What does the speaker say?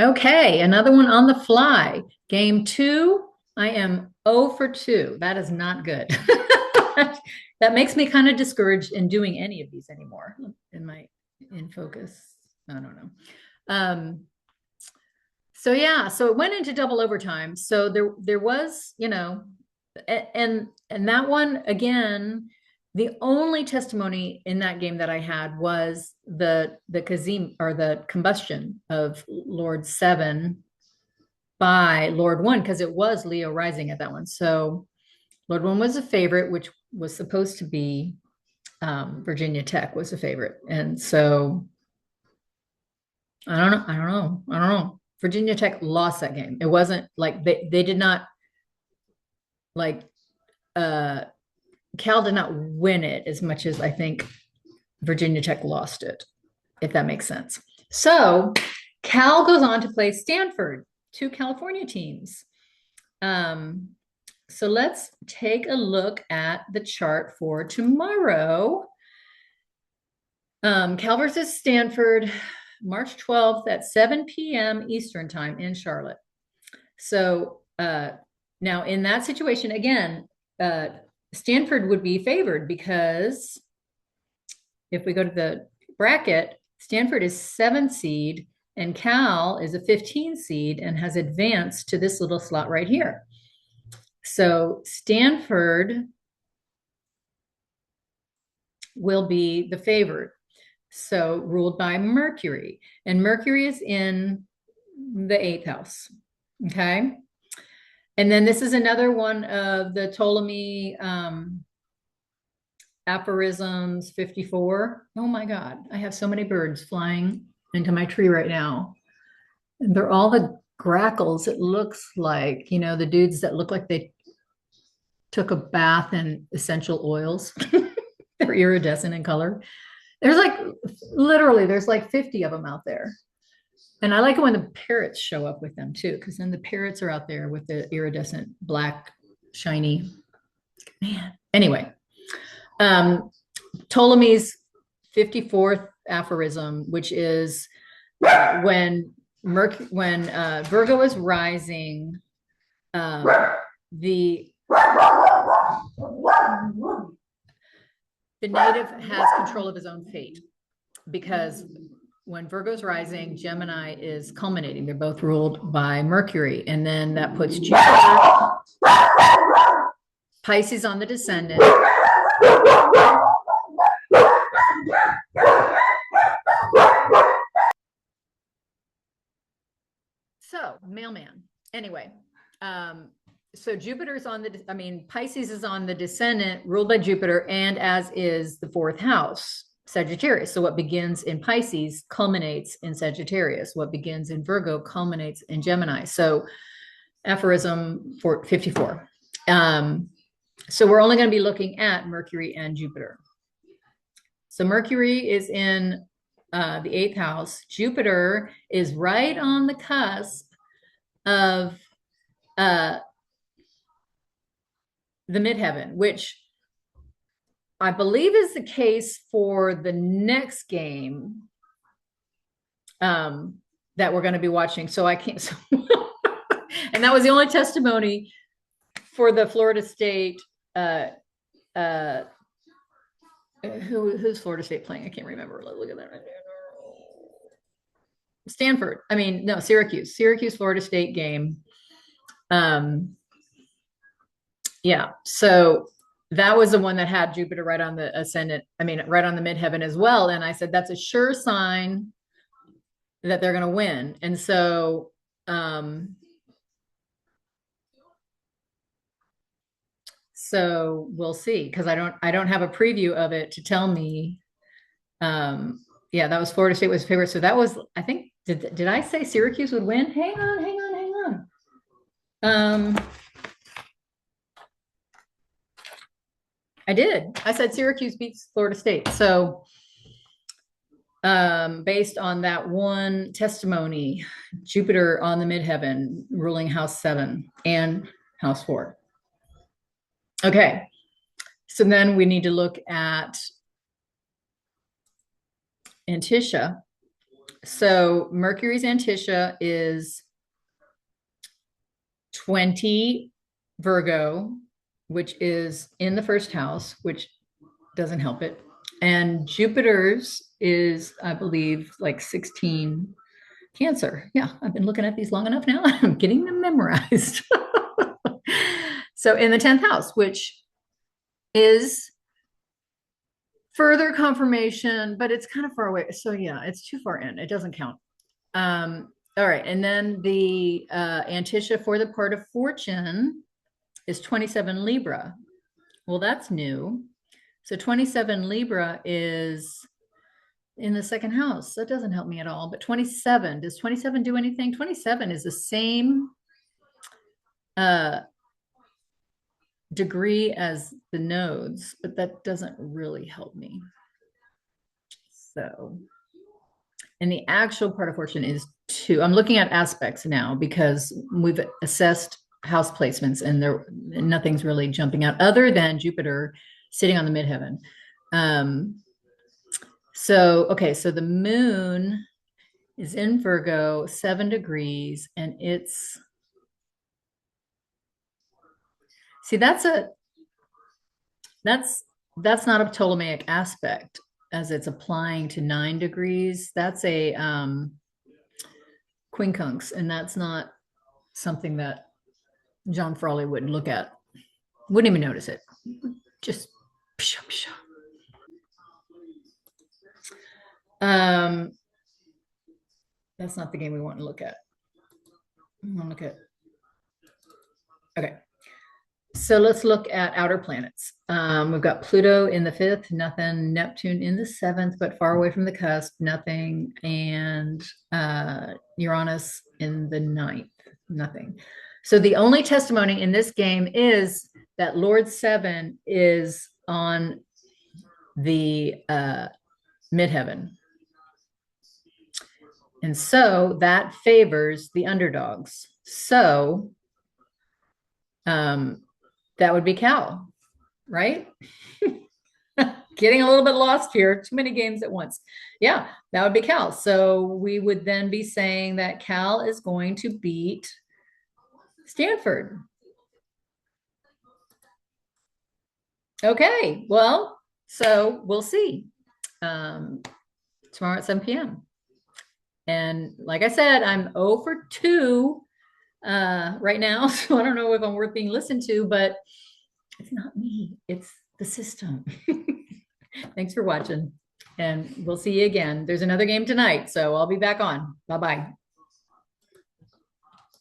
Okay, another one on the fly. Game two, I am 0 for 2. That is not good. That makes me kind of discouraged in doing any of these anymore in focus. I don't know. So yeah, so it went into double overtime. So there was, and that one again, the only testimony in that game that I had was the Kazim or the combustion of Lord Seven by Lord One, because it was Leo rising at that one. So Lord One was a favorite, which was supposed to be Virginia Tech was a favorite. And so I don't know. Virginia Tech lost that game. It wasn't like they did not like Cal did not win it as much as I think Virginia Tech lost it, if that makes sense. So Cal goes on to play Stanford, two California teams. So let's take a look at the chart for tomorrow. Cal versus Stanford, March 12th at 7 p.m. Eastern time in Charlotte. So now in that situation, again, Stanford would be favored because if we go to the bracket, Stanford is 7th seed and Cal is a 15 seed and has advanced to this little slot right here. So Stanford will be the favorite. So ruled by Mercury, and Mercury is in the 8th house. Okay. And then this is another one of the Ptolemy aphorisms 54. Oh my God, I have so many birds flying into my tree right now. And they're all the grackles. It looks like, the dudes that look like they took a bath in essential oils. They're iridescent in color. There's like 50 of them out there. And I like it when the parrots show up with them too, because then the parrots are out there with the iridescent black, shiny. Man. Anyway, Ptolemy's 54th aphorism, which is when Virgo is rising, the native has control of his own fate, because when Virgo's rising, Gemini is culminating. They're both ruled by Mercury. And then that puts Jupiter, Pisces on the descendant. So, mailman. Anyway, so Jupiter's on Pisces is on the descendant, ruled by Jupiter, and as is the 4th house, Sagittarius. So what begins in Pisces culminates in Sagittarius. What begins in Virgo culminates in Gemini. So aphorism 54. So we're only going to be looking at Mercury and Jupiter. So Mercury is in the 8th house. Jupiter is right on the cusp of the midheaven, which I believe is the case for the next game that we're going to be watching. So I can't. And that was the only testimony for the Florida State. Who's Florida State playing? I can't remember. Look at that right there. Stanford. Syracuse. Syracuse, Florida State game. Yeah. So that was the one that had Jupiter right on the ascendant. Right on the midheaven as well. And I said, that's a sure sign that they're going to win. And so, so we'll see, because I don't have a preview of it to tell me. Yeah, that was Florida State was favorite. So that was, I think, did I say Syracuse would win? Hang on. I did. I said Syracuse beats Florida State. So based on that one testimony, Jupiter on the midheaven, ruling house 7 and house 4. Okay. So then we need to look at Antisha. So Mercury's Anticia is 20 Virgo, which is in the first house, which doesn't help it. And Jupiter's is, I believe, like 16 Cancer. Yeah, I've been looking at these long enough now. I'm getting them memorized. So in the 10th house, which is further confirmation, but it's kind of far away. So yeah, it's too far in. It doesn't count. All right. And then the Anticia for the part of fortune is 27 Libra. Well, that's new. So 27 Libra is in the second house. That doesn't help me at all. But 27, does 27 do anything? 27 is the same degree as the nodes, but that doesn't really help me. So, and the actual part of fortune is 2. I'm looking at aspects now because we've assessed house placements and nothing's really jumping out other than Jupiter sitting on the midheaven. So the moon is in Virgo, 7 degrees, and it's, see, that's not a Ptolemaic aspect as it's applying to 9 degrees. That's a quincunx, and that's not something that John Frawley would look at. Wouldn't even notice it. Just pshaw, pshaw. That's not the game we want to look at. I want to look at. Okay. So let's look at outer planets. We've got Pluto in the 5th, nothing. Neptune in the 7th, but far away from the cusp, nothing. And Uranus in the 9th, nothing. So the only testimony in this game is that Lord 7 is on the midheaven. And so that favors the underdogs. So that would be Cal, right? Getting a little bit lost here. Too many games at once. Yeah, that would be Cal. So we would then be saying that Cal is going to beat Stanford. Okay, well, so we'll see tomorrow at 7 p.m. And like I said, I'm 0 for 2 right now. So I don't know if I'm worth being listened to, but it's not me, it's the system. Thanks for watching, and we'll see you again. There's another game tonight, so I'll be back on. Bye-bye.